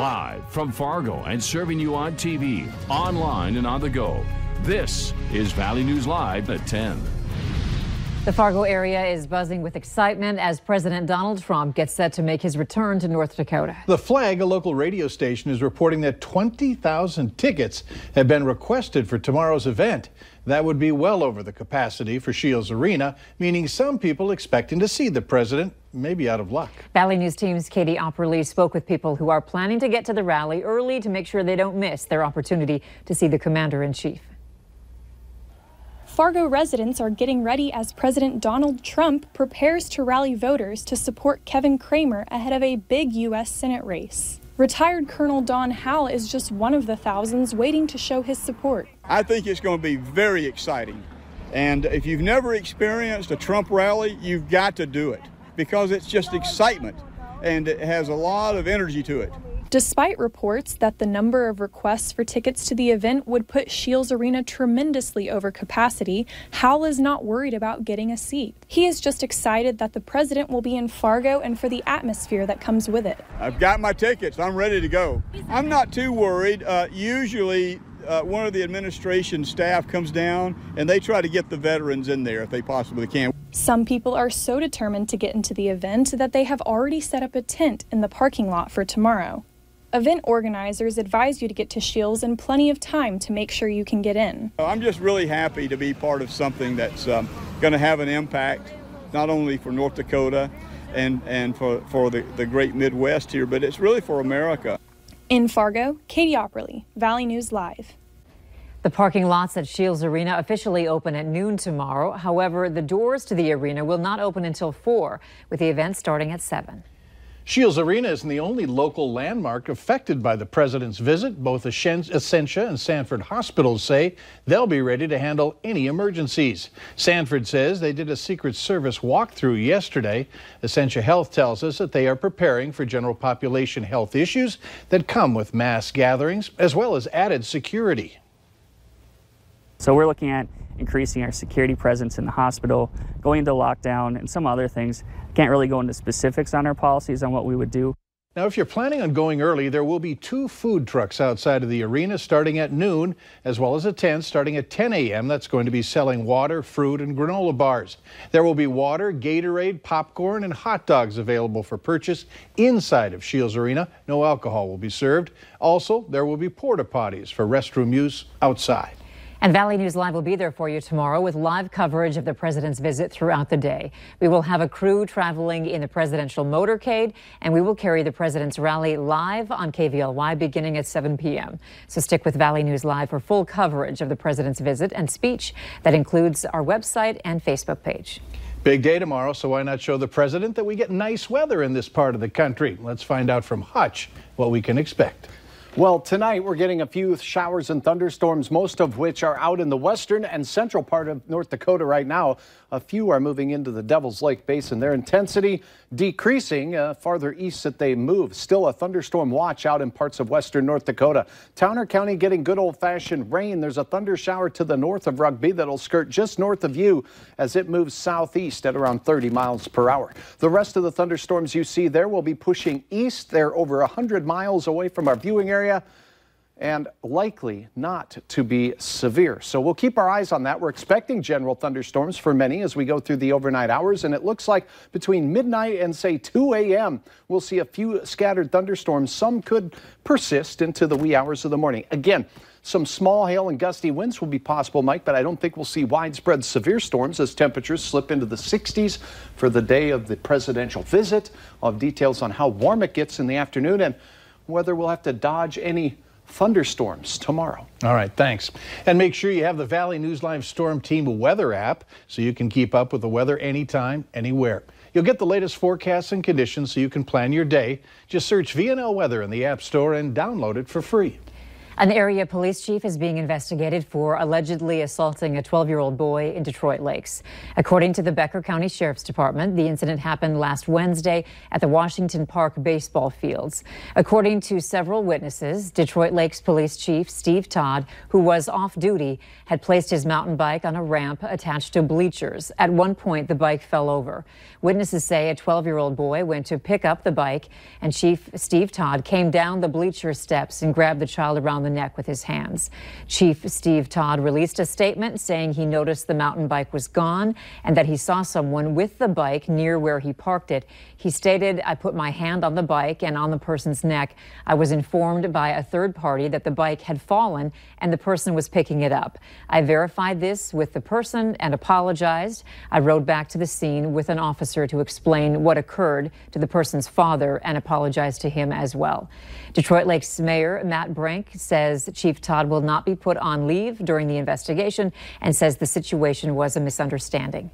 Live from Fargo and serving you on TV, online, and on the go. This is Valley News Live at 10. The Fargo area is buzzing with excitement as President Donald Trump gets set to make his return to North Dakota. The Flag, a local radio station, is reporting that 20,000 tickets have been requested for tomorrow's event. That would be well over the capacity for Shields Arena, meaning some people expecting to see the president may be out of luck. Valley News team's Katie Opperly spoke with people who are planning to get to the rally early to make sure they don't miss their opportunity to see the commander-in-chief. Fargo residents are getting ready as President Donald Trump prepares to rally voters to support Kevin Cramer ahead of a big U.S. Senate race. Retired Colonel Don Howell is just one of the thousands waiting to show his support. I think it's going to be very exciting. And if you've never experienced a Trump rally, you've got to do it because it's just excitement and it has a lot of energy to it. Despite reports that the number of requests for tickets to the event would put Shields Arena tremendously over capacity, Howell is not worried about getting a seat. He is just excited that the president will be in Fargo and for the atmosphere that comes with it. I've got my tickets. I'm ready to go. I'm not too worried. Usually one of the administration staff comes down and they try to get the veterans in there if they possibly can. Some people are so determined to get into the event that they have already set up a tent in the parking lot for tomorrow. Event organizers advise you to get to Shields in plenty of time to make sure you can get in. I'm just really happy to be part of something that's going to have an impact, not only for North Dakota and for the great Midwest here, but it's really for America. In Fargo, Katie Opperly, Valley News Live. The parking lots at Shields Arena officially open at noon tomorrow. However, the doors to the arena will not open until 4, with the event starting at 7. Shields Arena isn't the only local landmark affected by the president's visit. Both Essentia and Sanford hospitals say they'll be ready to handle any emergencies. Sanford says they did a Secret Service walkthrough yesterday. Essentia Health tells us that they are preparing for general population health issues that come with mass gatherings, as well as added security. So we're looking at increasing our security presence in the hospital, going into lockdown, and some other things. Can't really go into specifics on our policies on what we would do. Now, if you're planning on going early, there will be 2 food trucks outside of the arena starting at noon, as well as a tent starting at 10 a.m. that's going to be selling water, fruit, and granola bars. There will be water, Gatorade, popcorn, and hot dogs available for purchase inside of Shields Arena. No alcohol will be served. Also, there will be porta potties for restroom use outside. And Valley News Live will be there for you tomorrow with live coverage of the president's visit throughout the day. We will have a crew traveling in the presidential motorcade, and we will carry the president's rally live on KVLY beginning at 7 p.m. So stick with Valley News Live for full coverage of the president's visit and speech. That includes our website and Facebook page. Big day tomorrow, so why not show the president that we get nice weather in this part of the country? Let's find out from Hutch what we can expect. Well, tonight we're getting a few showers and thunderstorms, most of which are out in the western and central part of North Dakota right now. A few are moving into the Devil's Lake Basin. Their intensity decreasing farther east that they move. Still a thunderstorm watch out in parts of western North Dakota. Towner County getting good old-fashioned rain. There's a thunder shower to the north of Rugby that'll skirt just north of you as it moves southeast at around 30 miles per hour. The rest of the thunderstorms you see there will be pushing east. They're over 100 miles away from our viewing area and likely not to be severe. So we'll keep our eyes on that. We're expecting general thunderstorms for many as we go through the overnight hours, and it looks like between midnight and say 2 a.m. we'll see a few scattered thunderstorms. Some could persist into the wee hours of the morning. Again, some small hail and gusty winds will be possible, Mike, but I don't think we'll see widespread severe storms as temperatures slip into the 60s for the day of the presidential visit. I'll have details on how warm it gets in the afternoon and whether we'll have to dodge any thunderstorms tomorrow. All right, thanks. And make sure you have the Valley News Live Storm Team weather app so you can keep up with the weather anytime, anywhere. You'll get the latest forecasts and conditions so you can plan your day. Just search VNL Weather in the App Store and download it for free. An area police chief is being investigated for allegedly assaulting a 12-year-old boy in Detroit Lakes. According to the Becker County Sheriff's Department, the incident happened last Wednesday at the Washington Park baseball fields. According to several witnesses, Detroit Lakes Police Chief Steve Todd, who was off duty, had placed his mountain bike on a ramp attached to bleachers. At one point, the bike fell over. Witnesses say a 12-year-old boy went to pick up the bike, and Chief Steve Todd came down the bleacher steps and grabbed the child around the neck with his hands. Chief Steve Todd released a statement saying he noticed the mountain bike was gone and that he saw someone with the bike near where he parked it. He stated, "I put my hand on the bike and on the person's neck. I was informed by a third party that the bike had fallen and the person was picking it up. I verified this with the person and apologized. I rode back to the scene with an officer to explain what occurred to the person's father and apologized to him as well." Detroit Lakes Mayor Matt Brink says Chief Todd will not be put on leave during the investigation and says the situation was a misunderstanding.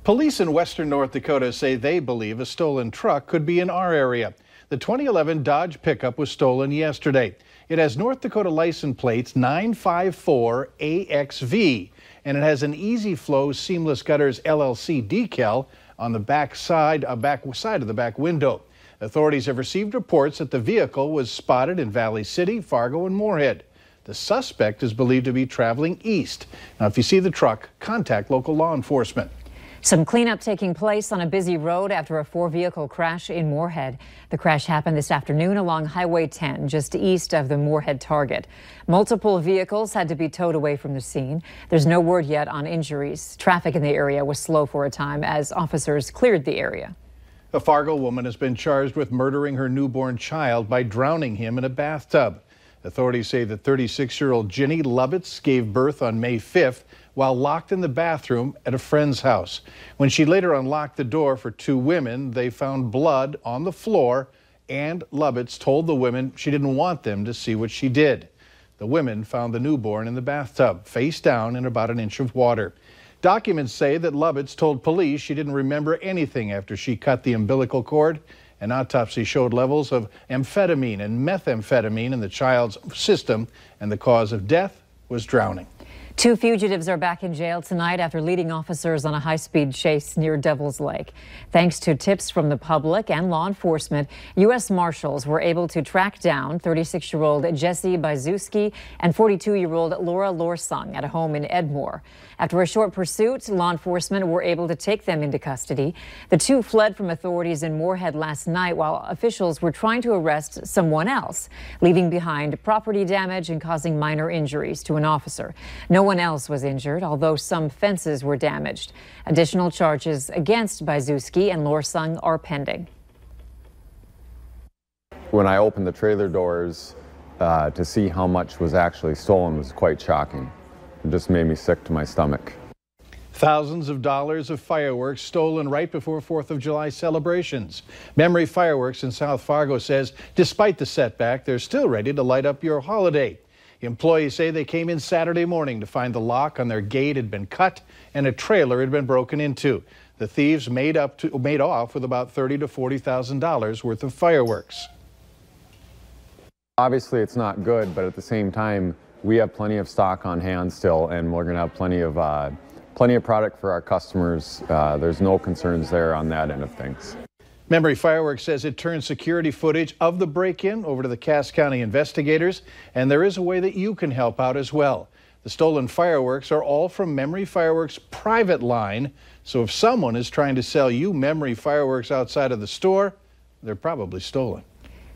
Police in western North Dakota say they believe a stolen truck could be in our area. The 2011 Dodge pickup was stolen yesterday. It has North Dakota license plates 954AXV, and it has an Easy Flow Seamless Gutters LLC decal on the back side of the back window. Authorities have received reports that the vehicle was spotted in Valley City, Fargo, and Moorhead. The suspect is believed to be traveling east. Now, if you see the truck, contact local law enforcement. Some cleanup taking place on a busy road after a four-vehicle crash in Moorhead. The crash happened this afternoon along Highway 10, just east of the Moorhead target. Multiple vehicles had to be towed away from the scene. There's no word yet on injuries. Traffic in the area was slow for a time as officers cleared the area. A Fargo woman has been charged with murdering her newborn child by drowning him in a bathtub. Authorities say that 36-year-old Ginny Lovitz gave birth on May 5th while locked in the bathroom at a friend's house. When she later unlocked the door for two women, they found blood on the floor, and Lovitz told the women she didn't want them to see what she did. The women found the newborn in the bathtub, face down in about an inch of water. Documents say that Lovitz told police she didn't remember anything after she cut the umbilical cord. An autopsy showed levels of amphetamine and methamphetamine in the child's system, and the cause of death was drowning. Two fugitives are back in jail tonight after leading officers on a high-speed chase near Devil's Lake. Thanks to tips from the public and law enforcement, U.S. Marshals were able to track down 36-year-old Jesse Bajewski and 42-year-old Laura Lorsung at a home in Edmore. After a short pursuit, law enforcement were able to take them into custody. The two fled from authorities in Moorhead last night while officials were trying to arrest someone else, leaving behind property damage and causing minor injuries to an officer. No one else was injured, although some fences were damaged. Additional charges against Bajewski and Lorsung are pending. When I opened the trailer doors to see how much was actually stolen was quite shocking. It just made me sick to my stomach. Thousands of dollars of fireworks stolen right before 4th of July celebrations. Memory Fireworks in South Fargo says despite the setback, they're still ready to light up your holiday. Employees say they came in Saturday morning to find the lock on their gate had been cut and a trailer had been broken into. The thieves made off with about $30,000 to $40,000 worth of fireworks. Obviously, it's not good, but at the same time, we have plenty of stock on hand still, and we're going to have plenty of product for our customers. There's no concerns there on that end of things. Memory Fireworks says it turned security footage of the break-in over to the Cass County investigators, and there is a way that you can help out as well. The stolen fireworks are all from Memory Fireworks' private line, so if someone is trying to sell you Memory Fireworks outside of the store, they're probably stolen.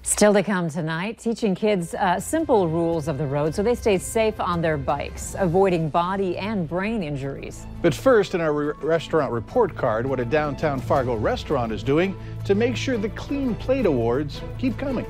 Still to come tonight, teaching kids simple rules of the road so they stay safe on their bikes, avoiding body and brain injuries. But first, in our restaurant report card, what a downtown Fargo restaurant is doing to make sure the Clean Plate Awards keep coming.